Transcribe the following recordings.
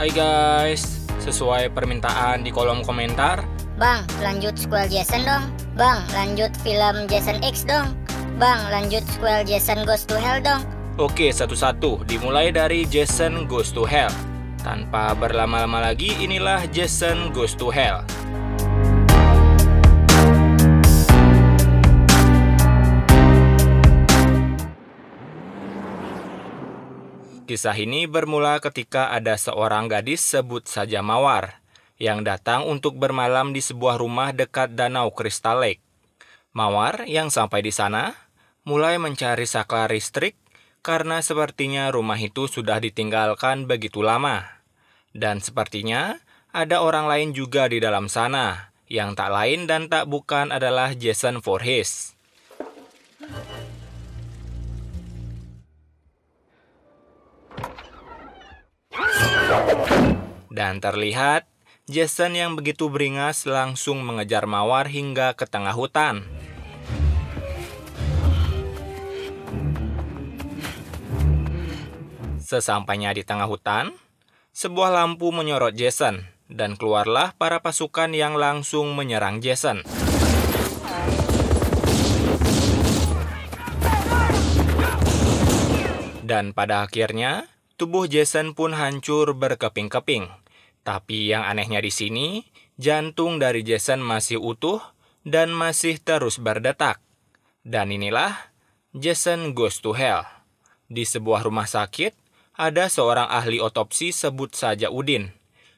Hai guys, sesuai permintaan di kolom komentar, Bang, lanjut sequel Jason dong. Bang, lanjut film Jason X dong. Bang, lanjut sequel Jason Goes to Hell dong. oke satu-satu dimulai dari Jason Goes to Hell. Tanpa berlama-lama lagi, inilah Jason Goes to Hell. Kisah ini bermula ketika ada seorang gadis sebut saja Mawar yang datang untuk bermalam di sebuah rumah dekat Danau Crystal Lake. Mawar yang sampai di sana mulai mencari saklar listrik karena sepertinya rumah itu sudah ditinggalkan begitu lama. Dan sepertinya ada orang lain juga di dalam sana yang tak lain dan tak bukan adalah Jason Voorhees. Dan terlihat, Jason yang begitu beringas langsung mengejar Mawar hingga ke tengah hutan. Sesampainya di tengah hutan, sebuah lampu menyorot Jason, dan keluarlah para pasukan yang langsung menyerang Jason. Dan pada akhirnya, tubuh Jason pun hancur berkeping-keping. Tapi yang anehnya di sini, jantung dari Jason masih utuh dan masih terus berdetak. Dan inilah Jason Goes to Hell. Di sebuah rumah sakit, ada seorang ahli otopsi sebut saja Udin.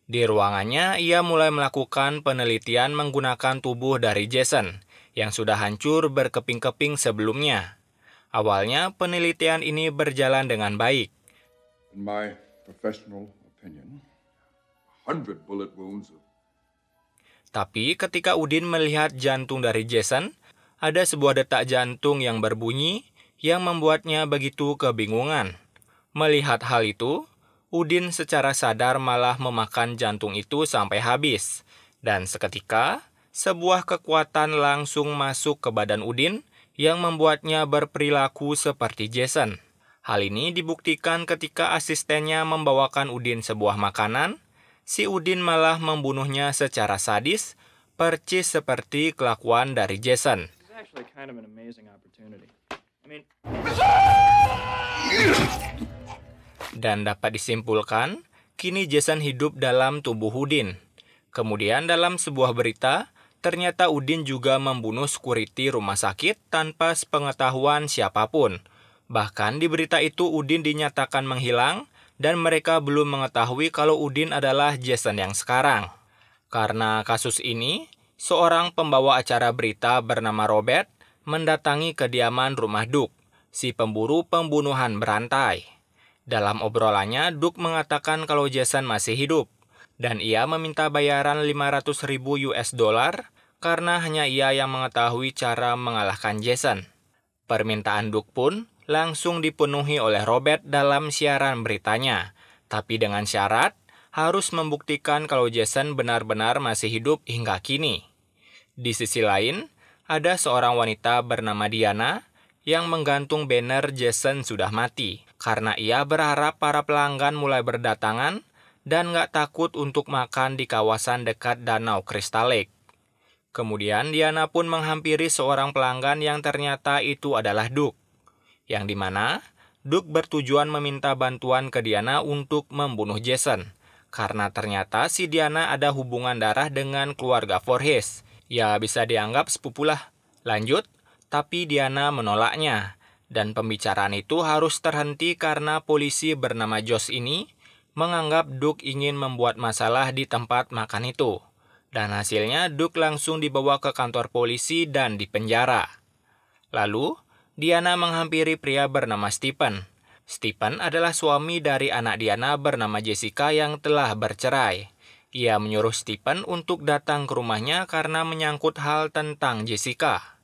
Di ruangannya, ia mulai melakukan penelitian menggunakan tubuh dari Jason yang sudah hancur berkeping-keping sebelumnya. Awalnya, penelitian ini berjalan dengan baik. In my professional opinion, 100 bullet wounds. Tapi ketika Udin melihat jantung dari Jason, ada sebuah detak jantung yang berbunyi yang membuatnya begitu kebingungan. Melihat hal itu, Udin secara sadar malah memakan jantung itu sampai habis. Dan seketika, sebuah kekuatan langsung masuk ke badan Udin yang membuatnya berperilaku seperti Jason. Hal ini dibuktikan ketika asistennya membawakan Udin sebuah makanan. Si Udin malah membunuhnya secara sadis, percis seperti kelakuan dari Jason. Dan dapat disimpulkan, kini Jason hidup dalam tubuh Udin. Kemudian dalam sebuah berita, ternyata Udin juga membunuh security rumah sakit tanpa sepengetahuan siapapun. Bahkan di berita itu Udin dinyatakan menghilang, dan mereka belum mengetahui kalau Udin adalah Jason yang sekarang. Karena kasus ini, seorang pembawa acara berita bernama Robert mendatangi kediaman rumah Duke, si pemburu pembunuhan berantai. Dalam obrolannya, Duke mengatakan kalau Jason masih hidup, dan ia meminta bayaran 500.000 US dollar karena hanya ia yang mengetahui cara mengalahkan Jason. Permintaan Duke pun langsung dipenuhi oleh Robert dalam siaran beritanya, tapi dengan syarat harus membuktikan kalau Jason benar-benar masih hidup hingga kini. Di sisi lain, ada seorang wanita bernama Diana yang menggantung banner Jason sudah mati, karena ia berharap para pelanggan mulai berdatangan dan nggak takut untuk makan di kawasan dekat Danau Crystal Lake. Kemudian Diana pun menghampiri seorang pelanggan yang ternyata itu adalah Duke, yang dimana Duke bertujuan meminta bantuan ke Diana untuk membunuh Jason, karena ternyata si Diana ada hubungan darah dengan keluarga Voorhees. Ya bisa dianggap sepupulah. Lanjut, tapi Diana menolaknya, dan pembicaraan itu harus terhenti karena polisi bernama Josh ini menganggap Duke ingin membuat masalah di tempat makan itu. Dan hasilnya Duke langsung dibawa ke kantor polisi dan dipenjara. Lalu, Diana menghampiri pria bernama Stephen. Stephen adalah suami dari anak Diana bernama Jessica yang telah bercerai. Ia menyuruh Stephen untuk datang ke rumahnya karena menyangkut hal tentang Jessica.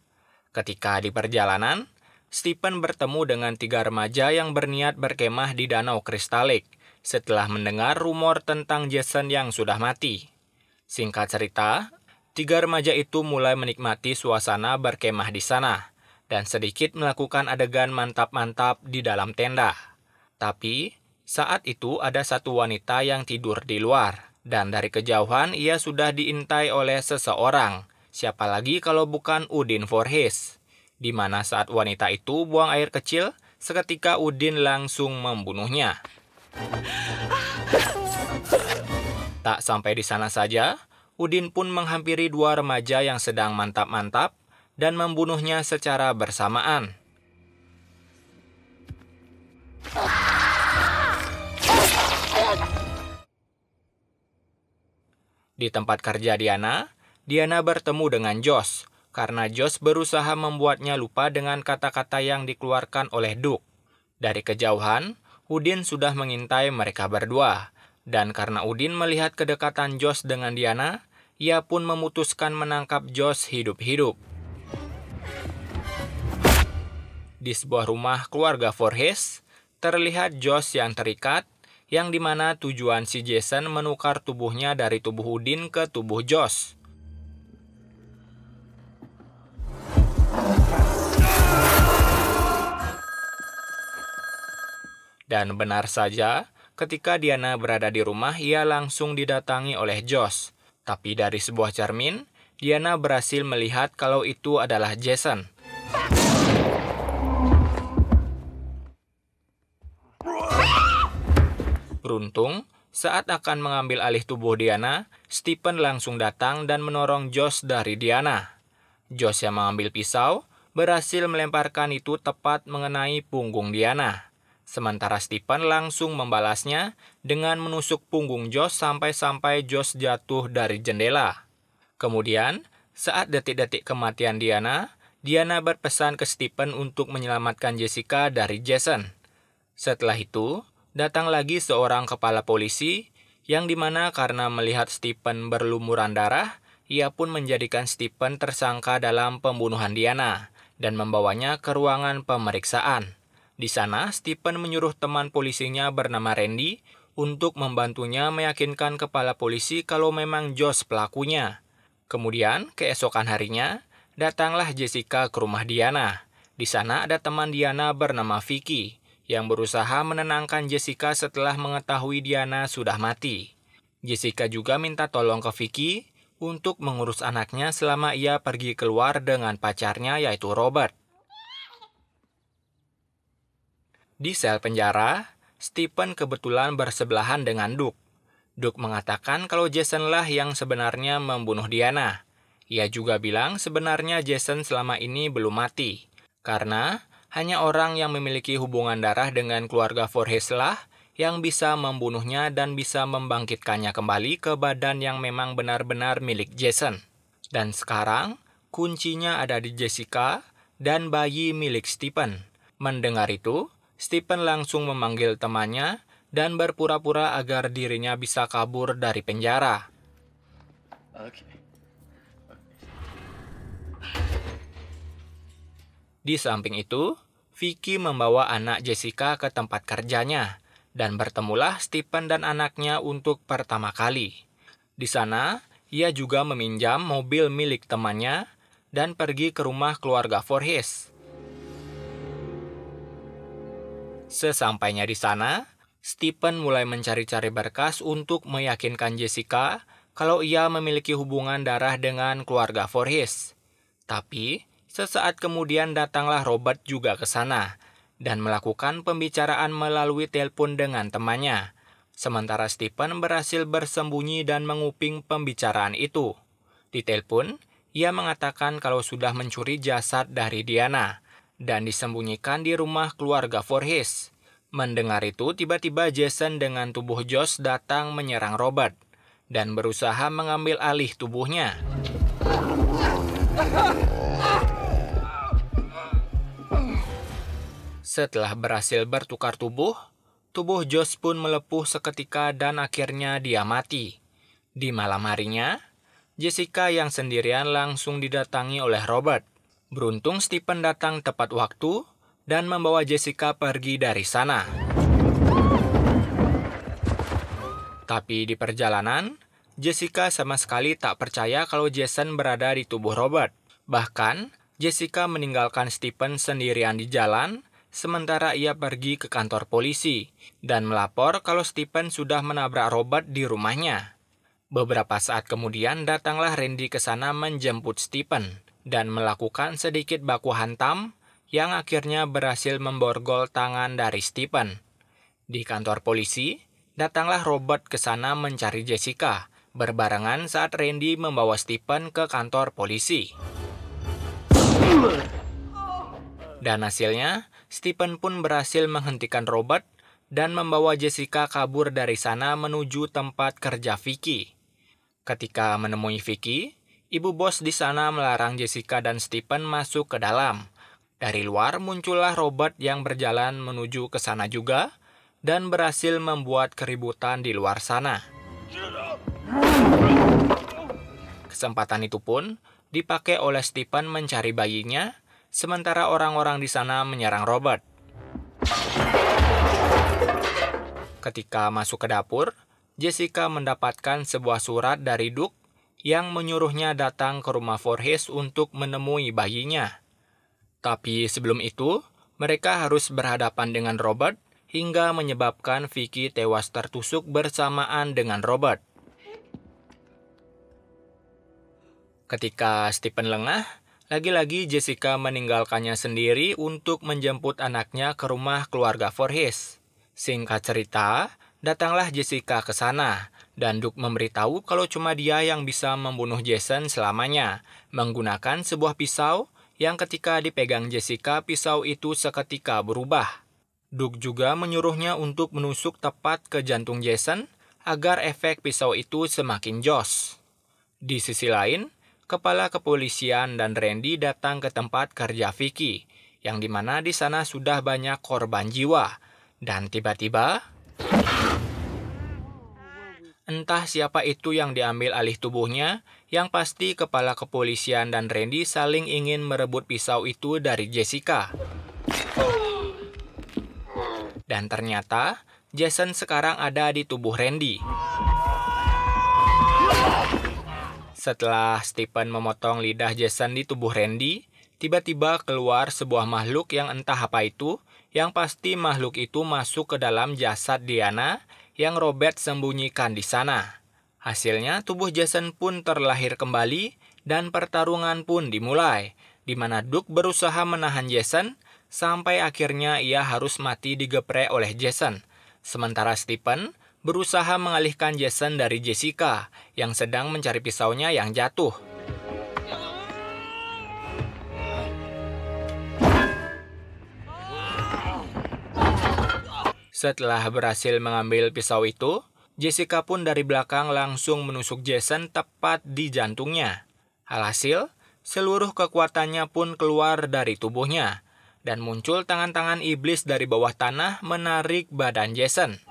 Ketika di perjalanan, Stephen bertemu dengan 3 remaja yang berniat berkemah di Danau Crystal Lake setelah mendengar rumor tentang Jason yang sudah mati. Singkat cerita, 3 remaja itu mulai menikmati suasana berkemah di sana dan sedikit melakukan adegan mantap-mantap di dalam tenda. Tapi, Saat itu ada satu wanita yang tidur di luar, dan dari kejauhan ia sudah diintai oleh seseorang. Siapa lagi kalau bukan Udin Voorhees, di mana saat wanita itu buang air kecil, seketika Udin langsung membunuhnya. Tak sampai di sana saja, Udin pun menghampiri dua remaja yang sedang mantap-mantap dan membunuhnya secara bersamaan. Di tempat kerja Diana bertemu dengan Josh, karena Josh berusaha membuatnya lupa dengan kata-kata yang dikeluarkan oleh Duke. Dari kejauhan, Udin sudah mengintai mereka berdua, dan karena Udin melihat kedekatan Josh dengan Diana, ia pun memutuskan menangkap Josh hidup-hidup. Di sebuah rumah keluarga Voorhees, terlihat Josh yang terikat, yang dimana tujuan si Jason menukar tubuhnya dari tubuh Udin ke tubuh Josh. Dan benar saja, ketika Diana berada di rumah, ia langsung didatangi oleh Josh. Tapi dari sebuah cermin, Diana berhasil melihat kalau itu adalah Jason. Beruntung, saat akan mengambil alih tubuh Diana, Stephen langsung datang dan menorong Josh dari Diana. Josh yang mengambil pisau, berhasil melemparkan itu tepat mengenai punggung Diana. Sementara Stephen langsung membalasnya dengan menusuk punggung Josh sampai Josh jatuh dari jendela. Kemudian, saat detik-detik kematian Diana berpesan ke Stephen untuk menyelamatkan Jessica dari Jason. Setelah itu, datang lagi seorang kepala polisi, yang dimana karena melihat Stephen berlumuran darah, ia pun menjadikan Stephen tersangka dalam pembunuhan Diana, dan membawanya ke ruangan pemeriksaan. Di sana, Stephen menyuruh teman polisinya bernama Randy untuk membantunya meyakinkan kepala polisi kalau memang Josh pelakunya. Kemudian, keesokan harinya, datanglah Jessica ke rumah Diana. Di sana ada teman Diana bernama Vicky, yang berusaha menenangkan Jessica setelah mengetahui Diana sudah mati. Jessica juga minta tolong ke Vicky untuk mengurus anaknya selama ia pergi keluar dengan pacarnya yaitu Robert. Di sel penjara, Stephen kebetulan bersebelahan dengan Duke. Duke mengatakan kalau Jasonlah yang sebenarnya membunuh Diana. Ia juga bilang sebenarnya Jason selama ini belum mati, karena hanya orang yang memiliki hubungan darah dengan keluarga Voorhees lah yang bisa membunuhnya dan bisa membangkitkannya kembali ke badan yang memang benar-benar milik Jason. Dan sekarang, kuncinya ada di Jessica dan bayi milik Stephen. Mendengar itu, Stephen langsung memanggil temannya dan berpura-pura agar dirinya bisa kabur dari penjara. Di samping itu, Vicky membawa anak Jessica ke tempat kerjanya, dan bertemulah Stephen dan anaknya untuk pertama kali. Di sana, ia juga meminjam mobil milik temannya dan pergi ke rumah keluarga Voorhees. Sesampainya di sana, Stephen mulai mencari-cari berkas untuk meyakinkan Jessica kalau ia memiliki hubungan darah dengan keluarga Voorhees. Tapi, sesaat kemudian datanglah Robert juga ke sana dan melakukan pembicaraan melalui telepon dengan temannya. Sementara Stephen berhasil bersembunyi dan menguping pembicaraan itu. Di telepon, ia mengatakan kalau sudah mencuri jasad dari Diana dan disembunyikan di rumah keluarga Voorhees. Mendengar itu, tiba-tiba Jason dengan tubuh Josh datang menyerang Robert dan berusaha mengambil alih tubuhnya. Setelah berhasil bertukar tubuh Josh pun melepuh seketika dan akhirnya dia mati. Di malam harinya, Jessica yang sendirian langsung didatangi oleh Robert. Beruntung Stephen datang tepat waktu dan membawa Jessica pergi dari sana. Tapi di perjalanan, Jessica sama sekali tak percaya kalau Jason berada di tubuh Robert. Bahkan, Jessica meninggalkan Stephen sendirian di jalan sementara ia pergi ke kantor polisi dan melapor kalau Stephen sudah menabrak Robert di rumahnya. Beberapa saat kemudian datanglah Randy ke sana menjemput Stephen dan melakukan sedikit baku hantam yang akhirnya berhasil memborgol tangan dari Stephen. Di kantor polisi, datanglah Robert ke sana mencari Jessica, berbarengan saat Randy membawa Stephen ke kantor polisi. Dan hasilnya, Stephen pun berhasil menghentikan Robert dan membawa Jessica kabur dari sana menuju tempat kerja Vicky. Ketika menemui Vicky, ibu bos di sana melarang Jessica dan Stephen masuk ke dalam. Dari luar muncullah Robert yang berjalan menuju ke sana juga dan berhasil membuat keributan di luar sana. Kesempatan itu pun dipakai oleh Stephen mencari bayinya, sementara orang-orang di sana menyerang Robert. Ketika masuk ke dapur, Jessica mendapatkan sebuah surat dari Duke yang menyuruhnya datang ke rumah Voorhees untuk menemui bayinya. Tapi sebelum itu, mereka harus berhadapan dengan Robert hingga menyebabkan Vicky tewas tertusuk bersamaan dengan Robert. Ketika Stephen lengah, lagi-lagi Jessica meninggalkannya sendiri untuk menjemput anaknya ke rumah keluarga Voorhees. Singkat cerita, datanglah Jessica ke sana, dan Duke memberitahu kalau cuma dia yang bisa membunuh Jason selamanya, menggunakan sebuah pisau yang ketika dipegang Jessica, pisau itu seketika berubah. Duke juga menyuruhnya untuk menusuk tepat ke jantung Jason agar efek pisau itu semakin jos. Di sisi lain, kepala kepolisian dan Randy datang ke tempat kerja Vicky, yang dimana di sana sudah banyak korban jiwa. Dan tiba-tiba, entah siapa itu yang diambil alih tubuhnya, yang pasti kepala kepolisian dan Randy saling ingin merebut pisau itu dari Jessica. Dan ternyata, Jason sekarang ada di tubuh Randy. Setelah Stephen memotong lidah Jason di tubuh Randy, tiba-tiba keluar sebuah makhluk yang entah apa itu, yang pasti makhluk itu masuk ke dalam jasad Diana yang Robert sembunyikan di sana. Hasilnya tubuh Jason pun terlahir kembali dan pertarungan pun dimulai, di mana Duke berusaha menahan Jason sampai akhirnya ia harus mati digeprek oleh Jason. Sementara Stephen berusaha mengalihkan Jason dari Jessica yang sedang mencari pisaunya yang jatuh. Setelah berhasil mengambil pisau itu, Jessica pun dari belakang langsung menusuk Jason tepat di jantungnya. Alhasil, seluruh kekuatannya pun keluar dari tubuhnya, dan muncul tangan-tangan iblis dari bawah tanah menarik badan Jason.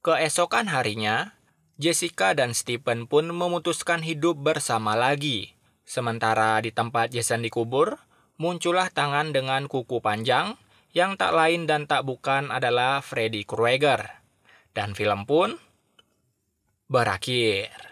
Keesokan harinya, Jessica dan Stephen pun memutuskan hidup bersama lagi. Sementara di tempat Jason dikubur, muncullah tangan dengan kuku panjang yang tak lain dan tak bukan adalah Freddy Krueger. Dan film pun berakhir.